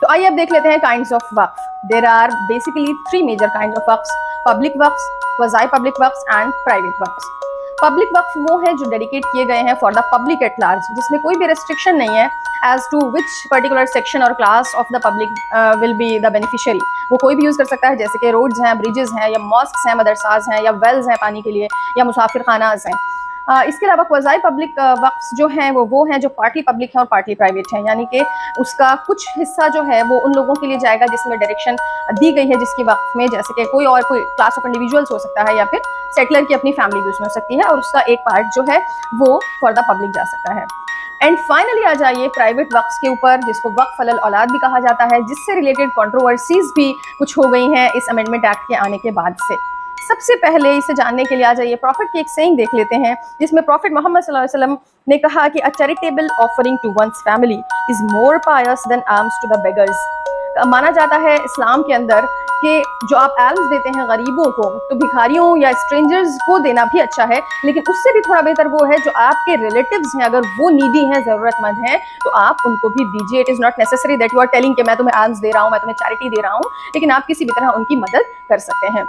तो आइए अब देख लेते हैं kinds of waqf. There are basically 3 major kinds of waqfs: public waqfs, quasi public waqfs and private waqfs. Public waqf वो है जो डेडिकेट किए गए हैं for the public at large, जिसमें कोई भी रेस्ट्रिक्शन नहीं है as to which particular section और class of the public will be the beneficiary. वो कोई भी यूज़ कर सकता है, जैसे कि रोड्स हैं, ब्रिजेस हैं, या मॉस्क्स हैं, मदरसाज हैं, या वेल्स हैं पानी के लिए, या मुसाफिर खानाज हैं। इसके अलावा क्वाज़ी पब्लिक वक्फ्स जो हैं वो हैं जो पार्टली पब्लिक हैं और पार्टली प्राइवेट हैं, यानी कि उसका कुछ हिस्सा जो है वो उन लोगों के लिए जाएगा जिसमें डायरेक्शन दी गई है जिसकी वक्फ में, जैसे कि कोई क्लास ऑफ इंडिविजुअल्स हो सकता है या फिर सेटलर की अपनी फैमिली भी उसमें हो सकती है, और उसका एक पार्ट जो है वो फॉर द पब्लिक जा सकता है। एंड फाइनली आ जाइए प्राइवेट वक्फ्स के ऊपर, जिसको वक्फ अलल औलाद भी कहा जाता है, जिससे रिलेटेड कंट्रोवर्सीज भी कुछ हो गई हैं इस अमेंडमेंट एक्ट के आने के बाद से। सबसे पहले इसे जानने के लिए आ जाइए प्रॉफिट की एक सेइंग देख लेते हैं, जिसमें प्रॉफिट मोहम्मद सल्लल्लाहु अलैहि वसल्लम ने कहा कि a charitable offering to one's family is more pious than alms to the beggars. माना जाता है इस्लाम के अंदर कि जो आप एल्म्स देते हैं गरीबों को, तो भिखारियों या स्ट्रेंजर्स को देना भी अच्छा है, लेकिन उससे भी थोड़ा बेहतर वो है जो आपके रिलेटिव्स हैं, अगर वो नीडी हैं, ज़रूरतमंद हैं, तो आप उनको भी दीजिए। It is not necessary that you are telling कि मैं तुम्हें एल्म्स दे रहा हूँ, मैं तुम्हें चैरिटी दे रहा हूँ, लेकिन आप किसी भी तरह उनकी मदद कर सकते हैं।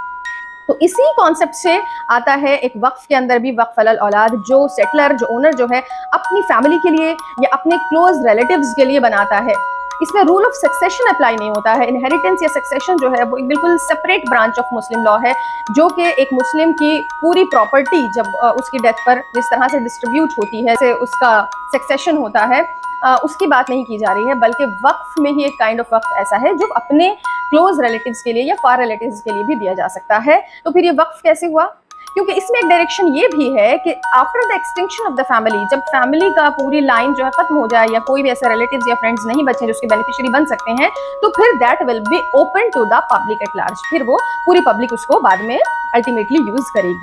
तो इसी कॉन्सेप्ट से आता है एक वक्फ के अंदर भी वक्फ अलल औलाद, जो सेटलर, जो ओनर जो है अपनी फैमिली के लिए या अपने क्लोज रिलेटिव्स के लिए बनाता है। इसमें रूल ऑफ सक्सेशन अप्लाई नहीं होता है। इनहेरिटेंस या सक्सेशन जो है वो एक बिल्कुल separate branch of Muslim law है, जो कि एक मुस्लिम की पूरी प्रॉपर्टी जब उसकी डेथ पर जिस तरह से डिस्ट्रीब्यूट होती है, से उसका सक्सेशन होता है, उसकी बात नहीं की जा रही है, बल्कि वक्फ में ही एक काइंड ऑफ वक्फ ऐसा है जो अपने क्लोज रिलेटिव्स के लिए या फार रिलेटिव्स के लिए भी दिया जा सकता है। तो फिर ये वक्फ कैसे हुआ? क्योंकि इसमें एक डायरेक्शन ये भी है कि after the extinction of the family, जब फैमिली का पूरी लाइन जो है खत्म हो जाए या कोई भी ऐसे रिलेटिव्स या फ्रेंड्स नहीं बचे जो उसके बेनिफिशियरी बन सकते हैं, तो फिर that will be open to the public at large. फिर वो पूरी पब्लिक उसको बाद में अल्टीमेटली यूज करेगी।